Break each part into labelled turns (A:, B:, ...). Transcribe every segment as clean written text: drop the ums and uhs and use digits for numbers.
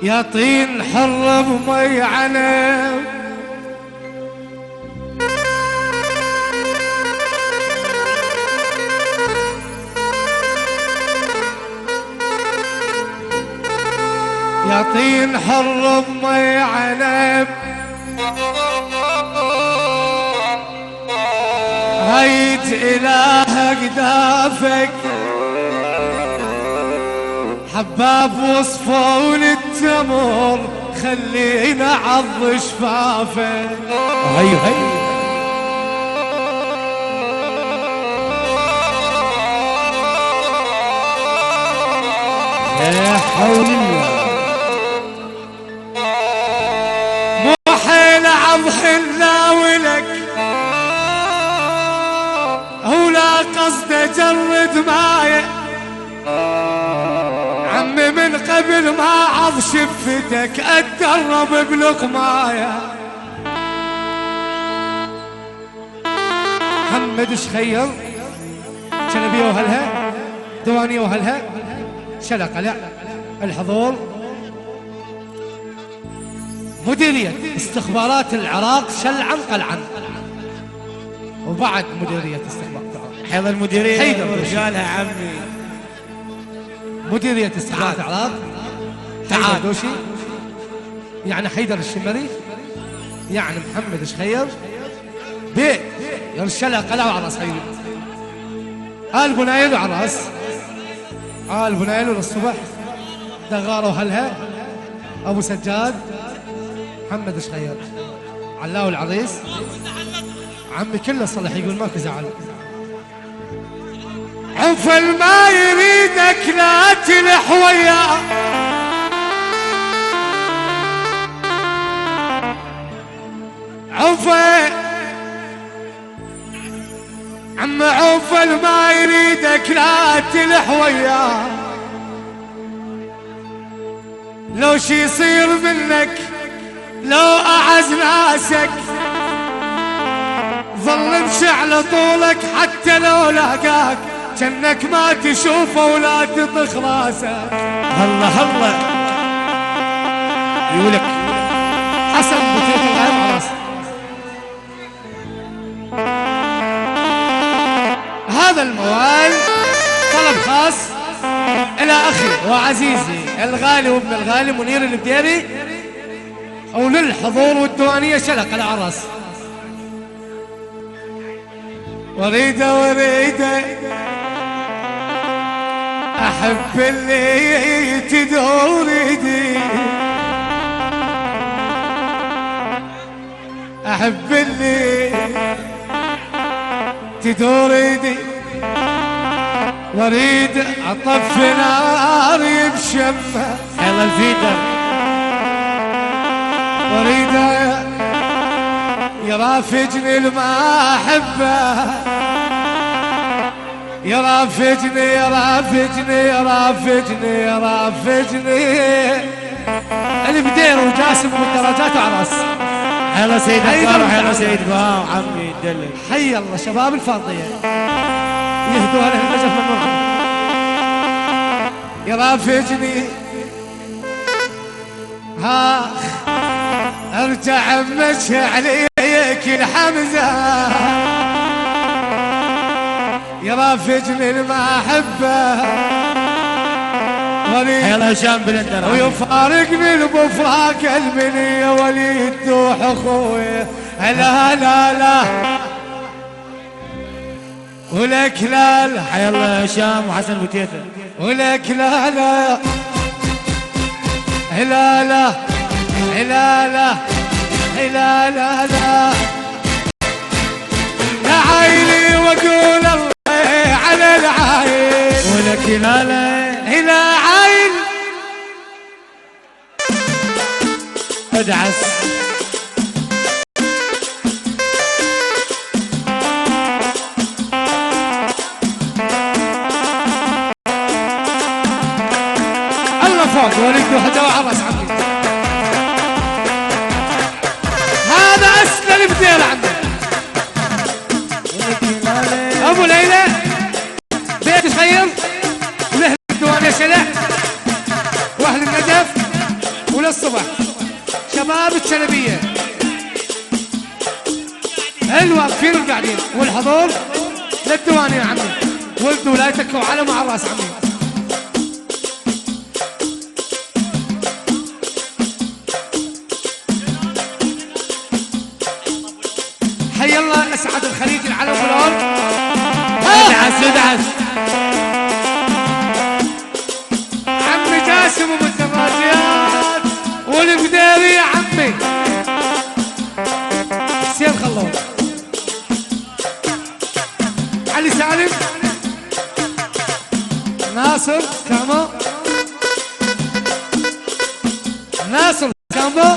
A: يا طين حر بمي عنب يا طين حر بمي عنب هيت إله أقدافك حباب وصفون التمر خلينا عض شفافك
B: هي هي يا حول الله
A: مو حيل عض حلا ولك هو لا قصده جرد مايه عمي من قبل ما عض شفتك اتدرب بلقمايه محمد شخير شنبيه وهلها دوانيه وهلها شلق لا الحضور مديرية استخبارات العراق شلعا قلعا وبعد مديرية استخبارات العراق
B: حيض المديرية
A: حيدر
B: رجالها عمي
A: مديرية استخبارات العراق حيدر دوشي يعني حيدر الشمري يعني محمد شخير بي يرشلها قلع وعراس حيدر آل بنايل وعراس آل بنايل للصبح دغاروا هلها أبو سجاد محمد شخير علاو العريس عمي كله صلح يقول ماكو زعل عفل ما يريدك لا تلح وياه عفل عم عفل ما يريدك لا تلح وياه لو شي يصير منك لو أعز ناسك ظل مشي على طولك حتى لو لاقاك جنك ما تشوفه ولا تطخ راسك
B: هلا هلا يقولك
A: حسن بطيخ الغايب عراس هذا الموال طلب خاص إلى أخي وعزيزي الغالي وابن الغالي منير البديري وللحضور والديوانية شلق العراس وريده وريده أحب اللي تدور يدي أحب اللي تدور يدي واريد أطف نار بشمه
B: حيض الفيدر
A: واريد يرافجني الما أحبه يرافجني يرافجني يرافجني يرافجني البدير وجاسم والدرجات وعراس
B: حيلا سيد أكبر وحيلا سيد باو عمي دلل
A: حي الله شباب الفاضية يهدوا على النجف من نوعهم يرافجني ها ارجع مشي عليك الحمزة يرافجني ما احبه
B: حيلا هشام بلندر
A: ويفارقني البفراق المنية وليد دوح اخوي لا لا لا ولك لا لا
B: حيلا هشام وحسن بوتيثة
A: ولك لا لا لا لا لا لا لا لا لا لعيني واقول الله على العين
B: ولك لا لا
A: لا عين
B: ادعس
A: الله فوق وليد وحده وعرس عمي هذا اسلم البديل عندك ابو ليلى بيت خير له الديوانيه شلع واهل النجف قاعدين، والحضور للديوان يا عمي، ولد ولايتك وعلم على راس عمي. حي الله اسعد الخليج العلم والعود.
B: ادعس
A: عمي جاسم ومتفاجئات والمديري يا عمي حسين خلود، علي سالم، ناصر كامو، ناصر كامو،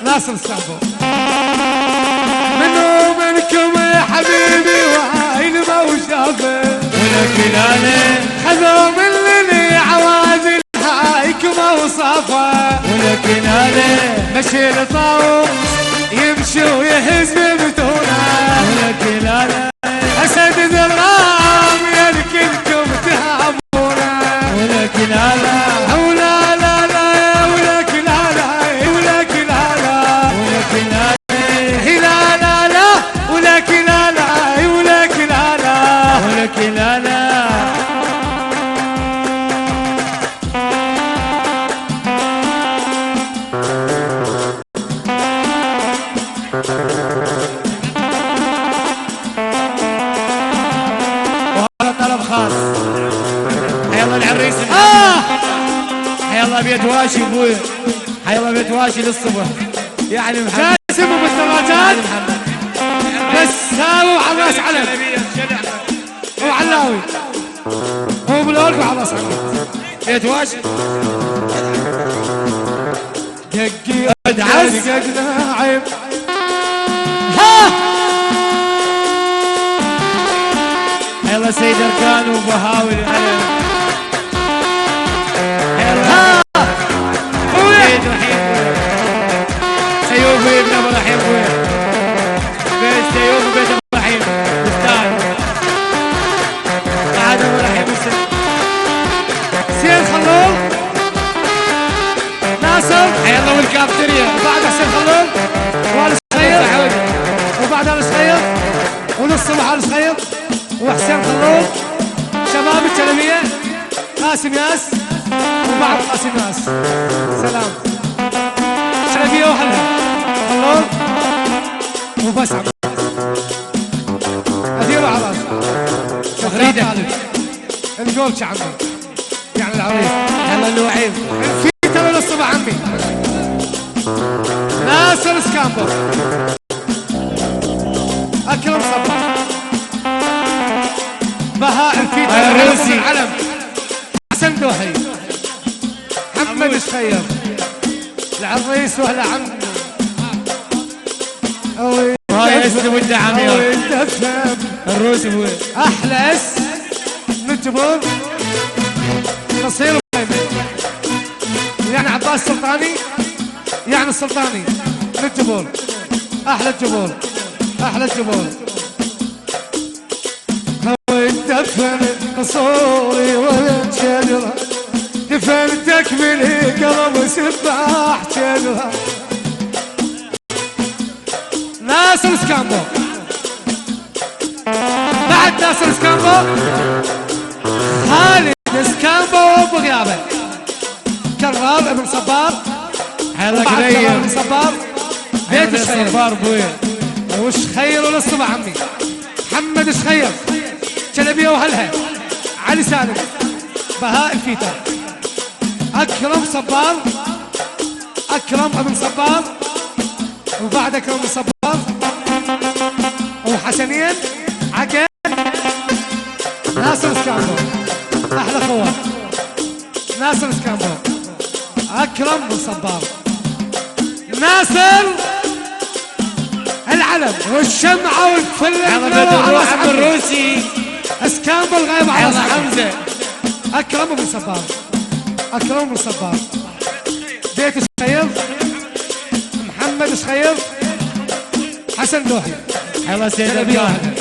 A: ناصر كامو. منو منكم يا حبيبي وهاي ما وشافه
B: ولكن انا
A: خذوا مني عوازل هايك ما وصافه،
B: ولكن انا
A: مشي لطاوم يمشي ويهز ببتونه،
B: ولكن انا
A: اسد ذرام يا كلكم تهابونه،
B: ولكن انا
A: ولا لا لا ولكن لا ولكن لا
B: ولكن انا
A: لا لا لا ولكن لا ولكن لا
B: ولكن انا وهذا طلب خاص. حي الله العريس حي الله بيت واشي ابوي، حي الله بيت واشي للصبح يعني محمد
A: جاسم وبالدراجات بس ساووا على راس علم وعلاوي هو بالأولك وعلى راس علم
B: بيت واشي
A: دقي
B: ادعس
A: دقنا عيب. ها
B: حي الله سيد اركان وبهاوي العلم. حي الله
A: ها
B: سيد رحيم سيوفي ابن ابو رحيم بيت سيوفي بيت ابو رحيم بستان قعد ابو رحيم
A: حسين خلول، ناصر
B: حي الله والكافتيريا
A: وبعد حسين خلول وآل صغير، وبعد آل صغير ونص آل صغير وحسين خلول، شباب التلمية قاسم ياس وبعد قاسم ياس. سلام شرفية وحلها خلول وبس عم أديروا على راسه
B: تغريدة
A: الجولش عمي يعني العريس
B: حي الله الوعيم
A: في ترى للصبح عمي. ناصر سكامبو، اكرم صباح، بهاء الفيتا
B: الروسي.
A: العلم، حسن دوحي، محمد الشخير، العريس واهلا عمي
B: وهاي اسم والدعم يا الروسي ابوي.
A: احلى اس نجبر نصير يعني عباس السلطاني، يعني السلطاني للجبور، احلى الجبور احلى الجبور. دفن قصوري ولد شجره، دفنتك من قلب سباح شجره. ناصر سكامبو، بعد ناصر سكامبو خالد سكامبو بغيابه، كرار ابن صبار،
B: حي الله
A: كرار
B: قريب
A: ابن صبار، بيت الشخير
B: صبار ابوي
A: وش خير للصبح عمي. محمد الشخير، جلبيه وهلها، علي سالم، بهاء الفيتا، اكرم صبار، اكرم ابن صبار، وبعد اكرم ابن صبار وحسنين عقل، ناصر سكامبو، احلى خوات ناصر سكامبو، اكرم بن صبار، ناصر العلم والشمعة والفل
B: الروح الروسي
A: اسكامبو الغايب على
B: الله حمزة،
A: اكرم بن صبار، اكرم بن صبار، بيت الشخير، محمد الشخير، حسن دوحي،
B: حي الله سيد اركان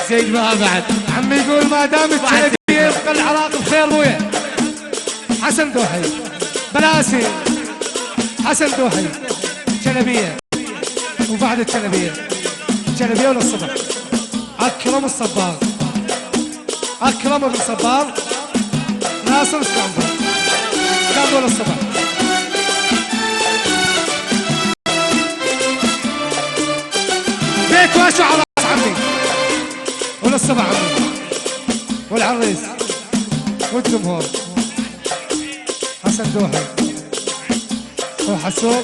B: سيد بها بعد.
A: عمي يقول ما دام الشلبية يبقى العراق بخير بويا. حسن دوحي، بلاسي، حسن دوحي، شلبية، وبعد الجلبيه وللصبح. اكرم الصباغ، اكرم بن صباغ، ناصر اسكندر للصبح. بيت واشو على راس عمي وللصبح عمي والعريس والجمهور. حسن دوحي وحسون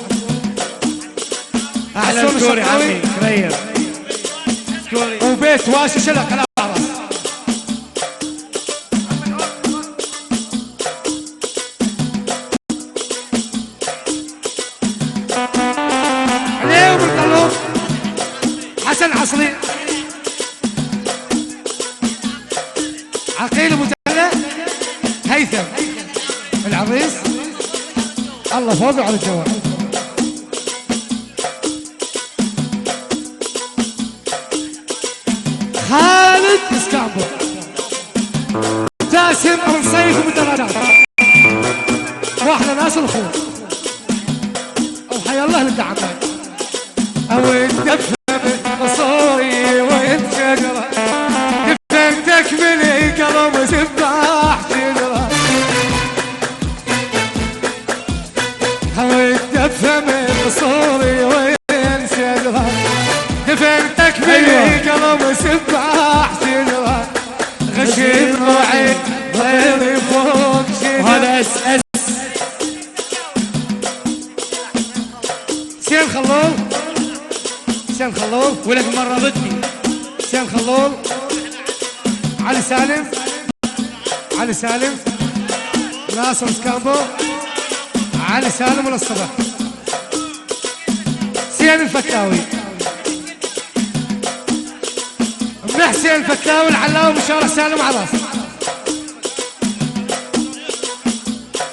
B: احلى سكوري عمي كريم سكوري.
A: وبيت واشي شلك على راس. عليه وبالقلوب حسن عصري، عقيل مجلة، هيثم العريس. الله فوق على الجوال. خالد اسكامبو، جاسم بن صيف بالدرجات، واحلى ناس الخوف. وحيا الله للدعمات. وين تفهم بصوري وين شجرة، دفنتك من قلب سباح شجرة. وين تفهم بصوري وين شجرة، دفنتك من قلب سباح شجرة. غشيت روعي غيري فوق شجرة.
B: وهذا اس اس
A: حسين خلول، حسين خلول
B: ولك مرة ضدني.
A: حسين خلول، علي سالم، علي سالم، ناصر سكامبو، علي سالم وللصبح. حسين الفتاوي، ابن حسين الفتاوي، العلاوي مشارع سالم عراس.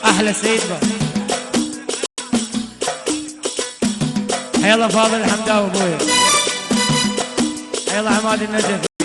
B: احلى سيد بقى. حيا الله فاضل الحمداوي ابوي. حيا الله عماد النجف.